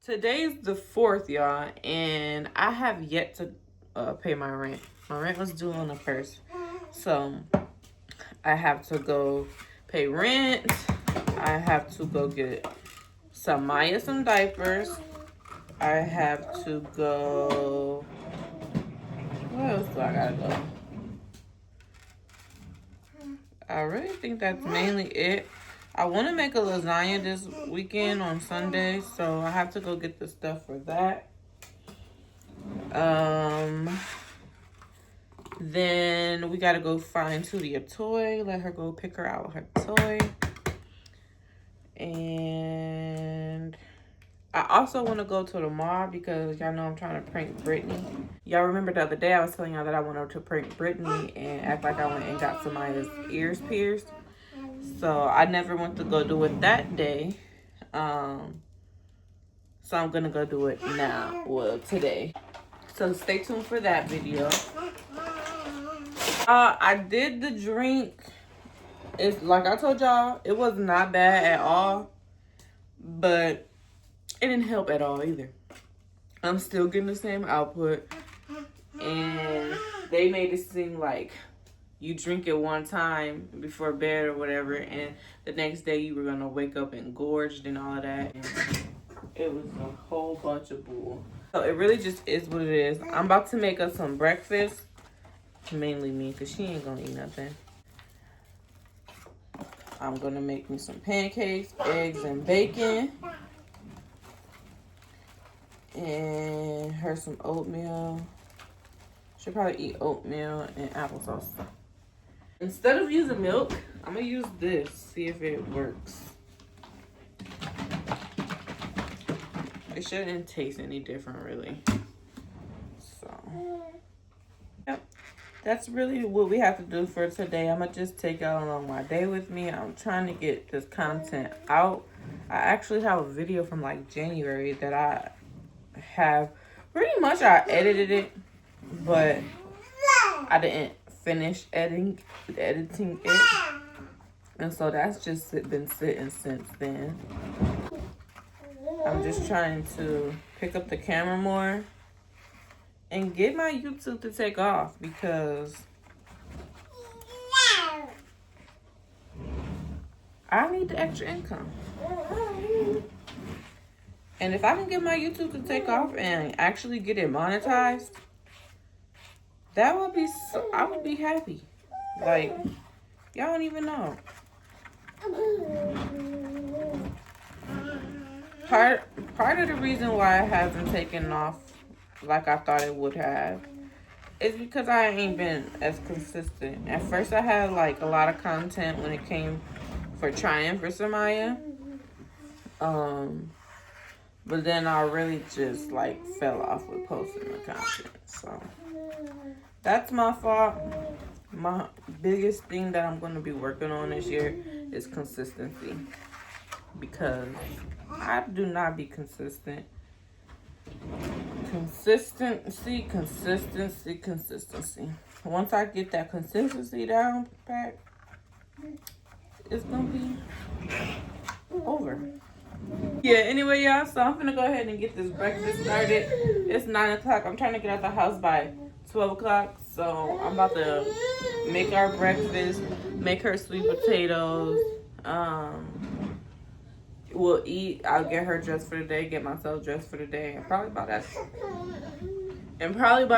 Today's the 4th, y'all, and I have yet to pay my rent. My rent was due on the 1st, so I have to go pay rent. I have to go get Maya some diapers. I have to go. Where else do I gotta go? I really think that's mainly it. I want to make a lasagna this weekend on Sunday, so I have to go get the stuff for that. Then we gotta go find Tootie a toy. Let her go pick her out her toy. And I also want to go to the mall because y'all know I'm trying to prank Brittany. Y'all remember the other day I was telling y'all that I wanted to prank Brittany and act like I went and got somebody's ears pierced. So I never went to go do it that day. So I'm gonna go do it now. Well, today. So stay tuned for that video. I did the drink. It's like I told y'all, it was not bad at all, but it didn't help at all either. I'm still getting the same output, and they made it seem like you drink it one time before bed or whatever, and the next day you were gonna wake up engorged and all of that. And it was a whole bunch of bull. So it really just is what it is. I'm about to make us some breakfast. Mainly me, because she ain't gonna eat nothing. I'm gonna make me some pancakes, eggs, and bacon. And her some oatmeal. She'll probably eat oatmeal and applesauce. Instead of using milk, I'm gonna use this, see if it works. It shouldn't taste any different, really. So, yep. That's really what we have to do for today. I'm gonna just take y'all along my day with me. I'm trying to get this content out. I actually have a video from like January that I have pretty much, I edited it, but I didn't finish editing it. And so that's just been sitting since then. I'm just trying to pick up the camera more and get my YouTube to take off because I need the extra income. And if I can get my YouTube to take off and actually get it monetized, that would be so, I would be happy. Like, y'all don't even know. Part of the reason why it hasn't taken off like I thought it would have is because I ain't been as consistent. At first I had like a lot of content when it came for trying for Samaya. But then I really just like fell off with posting the content. So that's my fault. My biggest thing that I'm going to be working on this year is consistency. Because I do not be consistent. Consistency. Once I get that consistency down pat, it's gonna be over. Yeah, anyway, y'all, so I'm gonna go ahead and get this breakfast started. It's 9 o'clock. I'm trying to get out the house by 12 o'clock. So I'm about to make our breakfast, make her sweet potatoes. We'll eat. I'll get her dressed for the day, get myself dressed for the day, and probably by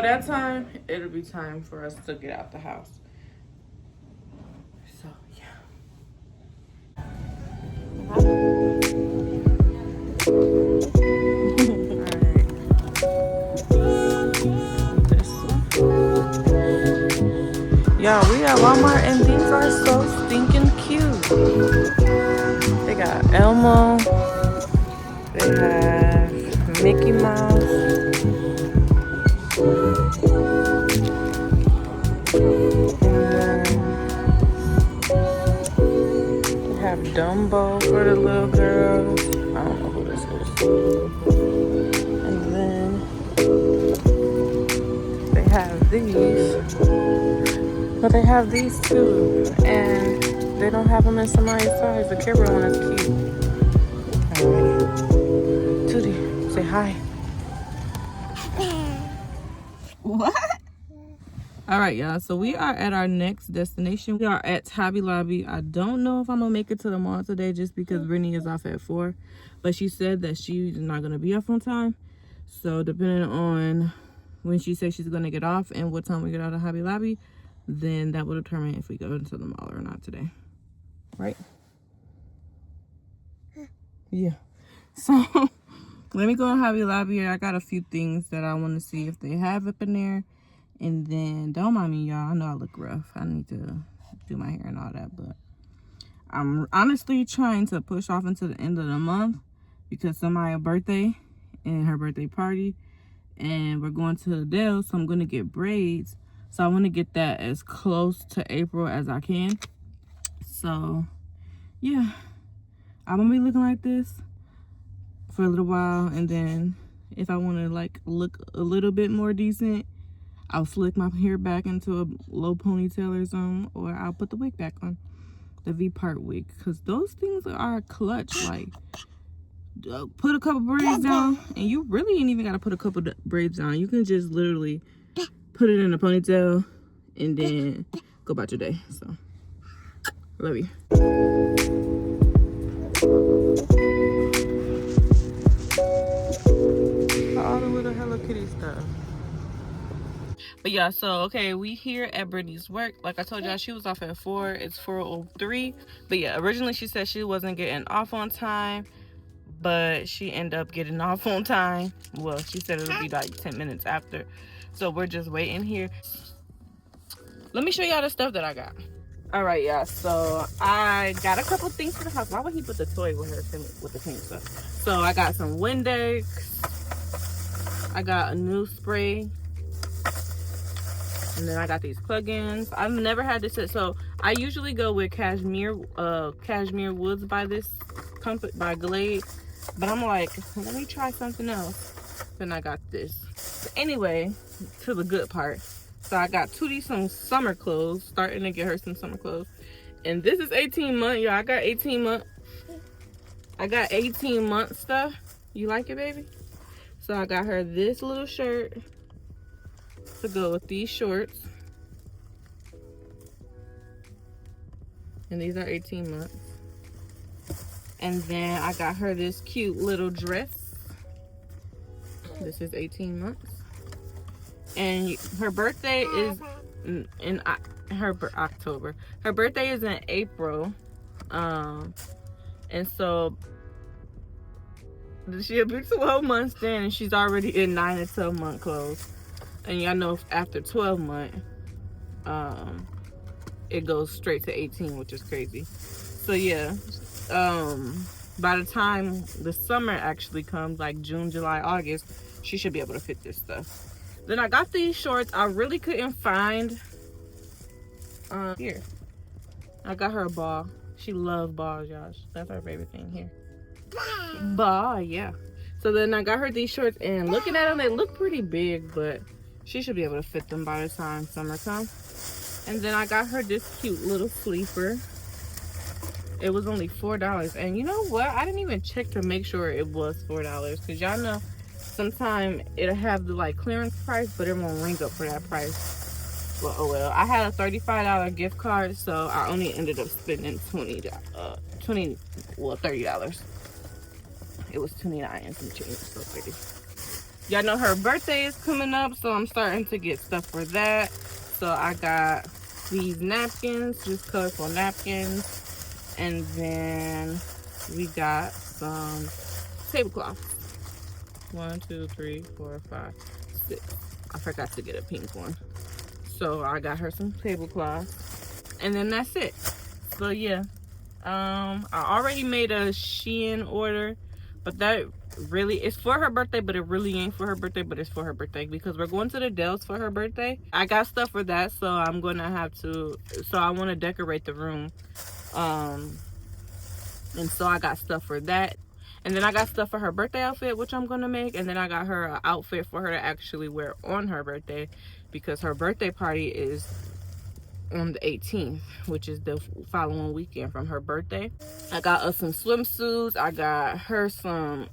that time, it'll be time for us to get out the house. So yeah. Y'all, we at Walmart and these are so stinking cute. They got Elmo. They have Mickey Mouse. They have Dumbo for the little girl. I don't know who this is. And then they have these. But they have these too, and they don't have them in somebody's size. The camera one is cute. Alright. Tootie, say hi. What? All right, y'all. So we are at our next destination. We are at Hobby Lobby. I don't know if I'm gonna make it to the mall today just because Brittany is off at 4. But she said that she's not gonna be off on time. So depending on when she says she's gonna get off and what time we get out of Hobby Lobby, then that will determine if we go into the mall or not today. Right? Yeah. So let me go to Hobby Lobby. I got a few things that I want to see if they have up in there. And then, don't mind me, y'all. I know I look rough. I need to do my hair and all that. But I'm honestly trying to push off into the end of the month because somebody's birthday and her birthday party. And we're going to Adele, so I'm going to get braids. So I want to get that as close to April as I can. So, yeah. I'm going to be looking like this for a little while. And then if I want to, like, look a little bit more decent, I'll slick my hair back into a low ponytail or something, or I'll put the wig back on, the V-part wig, because those things are clutch. Like, put a couple braids down, and you really ain't even got to put a couple braids down. You can just literally put it in a ponytail and then go about your day. So, love you. All the little Hello Kitty stuff. But yeah, so okay, we here at Brittany's work. Like I told y'all, she was off at 4. It's 4:03. But yeah, originally she said she wasn't getting off on time, but she ended up getting off on time. Well, she said it'll be like 10 minutes after. So we're just waiting here. Let me show y'all the stuff that I got. All right, y'all. So I got a couple things for the house. Why would he put the toy with her with the pink stuff? So I got some Windex. I got a new spray. And then I got these plugins. I've never had this set. So I usually go with cashmere woods by this company, by Glade. But I'm like, let me try something else. Then I got this. So anyway, to the good part. So I got Tootie some summer clothes. Starting to get her some summer clothes. And this is 18 month. Y'all, I got 18 month. I got 18 month stuff. You like it, baby? So I got her this little shirt to go with these shorts, and these are 18 months. And then I got her this cute little dress. This is 18 months, and her birthday is in October. Her birthday is in April, and so she'll be 12 months then, and she's already in 9 and 12 month clothes. And y'all know after 12 months, it goes straight to 18, which is crazy. So yeah, by the time the summer actually comes, like June, July, August, she should be able to fit this stuff. Then I got these shorts. I really couldn't find, here. I got her a ball. She loves balls, y'all. That's her favorite thing here. Ball, yeah. So then I got her these shorts, and looking at them, they look pretty big, but she should be able to fit them by the time summer comes. And then I got her this cute little sleeper. It was only $4. And you know what? I didn't even check to make sure it was $4. Because y'all know sometimes it'll have the like clearance price, but it won't ring up for that price. Well, oh well. I had a $35 gift card, so I only ended up spending $30. It was 29 and some change, so pretty. Y'all know her birthday is coming up, so I'm starting to get stuff for that. So I got these napkins, just colorful napkins. And then we got some tablecloths. 1, 2, 3, 4, 5, 6. I forgot to get a pink one. So I got her some tablecloths. And then that's it. So yeah. I already made a Shein order. But that really, it's for her birthday, but it really ain't for her birthday, but it's for her birthday because we're going to the Dells for her birthday. I got stuff for that, so I'm going to have to, so I want to decorate the room. And so I got stuff for that. And then I got stuff for her birthday outfit, which I'm going to make. And then I got her an outfit for her to actually wear on her birthday because her birthday party is on the 18th, which is the following weekend from her birthday. I got us some swimsuits. I got her some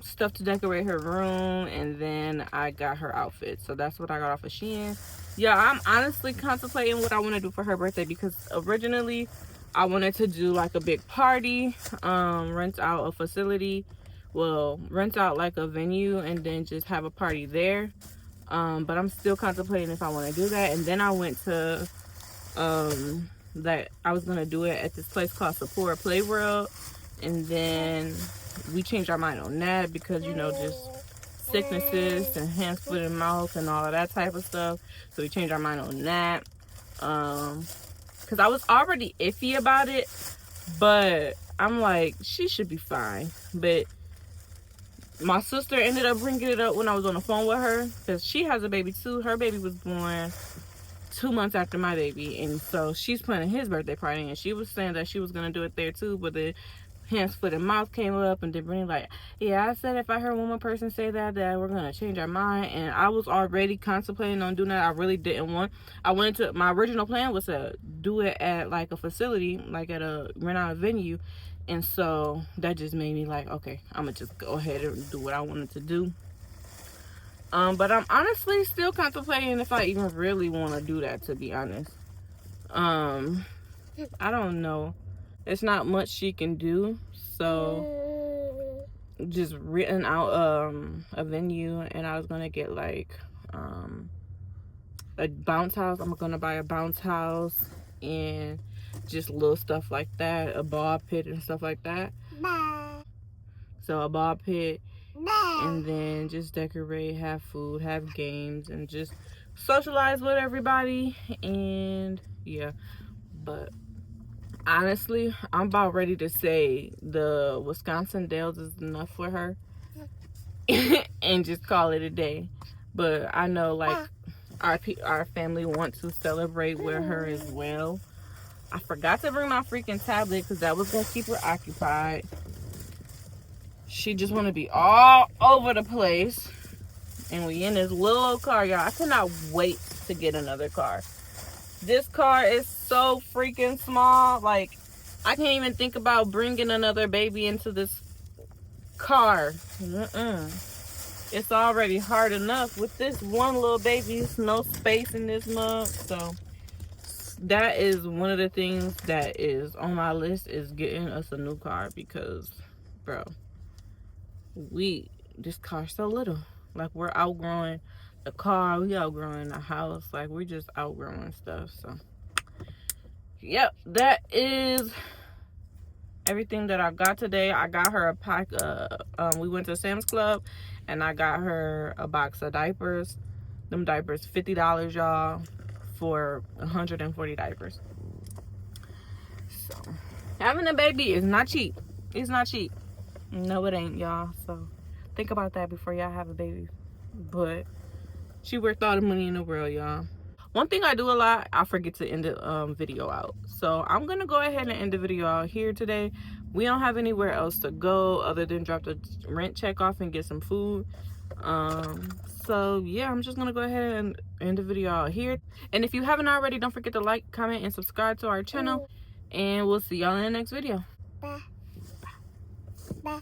stuff to decorate her room, and then I got her outfit. So that's what I got off of Shein. Yeah, I'm honestly contemplating what I want to do for her birthday, because originally I wanted to do like a big party, rent out a facility, well, rent out like a venue and then just have a party there. But I'm still contemplating if I want to do that. And then I went to that I was gonna do it at this place called Sephora Play World, and then we changed our mind on that because, you know, just sicknesses and hands, foot, and mouth and all of that type of stuff. So we changed our mind on that. Because I was already iffy about it, but I'm like, she should be fine. But my sister ended up bringing it up when I was on the phone with her, because she has a baby too. Her baby was born 2 months after my baby, and so she's planning his birthday party, and she was saying that she was gonna do it there too, but the hands, foot, and mouth came up, and then Brittany like, yeah, I said if I heard one more person say that we're gonna change our mind. And I was already contemplating on doing that. I really didn't want. I wanted to. My original plan was to do it at like a facility, like at a rent out a venue, and so that just made me like, okay, I'm gonna just go ahead and do what I wanted to do. But I'm honestly still contemplating if I even really want to do that, to be honest. I don't know. There's not much she can do, so just written out a venue, and I was gonna get like a bounce house. I'm gonna buy a bounce house and just little stuff like that, a ball pit and stuff like that. So a ball pit, and then just decorate, have food, have games, and just socialize with everybody. And yeah, but honestly, I'm about ready to say the Wisconsin Dells is enough for her and just call it a day. But I know like our family wants to celebrate with her as well. I forgot to bring my freaking tablet because that was gonna keep her occupied. She just want to be all over the place, and we in this little old car, y'all. I cannot wait to get another car. This car is so freaking small. Like, I can't even think about bringing another baby into this car. It's already hard enough with this one little baby. There's no space in this mug. So that is one of the things that is on my list, is getting us a new car, because bro, this car's so little. Like, we're outgrowing the car, we outgrowing the house, like we're just outgrowing stuff. So yep, that is everything that I got today. I got her a pack of we went to Sam's Club and I got her a box of diapers. Them diapers $50, y'all, for 140 diapers. So having a baby is not cheap. It's not cheap. No, it ain't, y'all. So think about that before y'all have a baby. But she worth all the money in the world, y'all. One thing I do a lot, I forget to end the video out. So I'm gonna go ahead and end the video out here today. We don't have anywhere else to go other than drop the rent check off and get some food. So yeah, I'm just gonna go ahead and end the video out here. And if you haven't already, don't forget to like, comment, and subscribe to our channel. And we'll see y'all in the next video. Bye. Bye.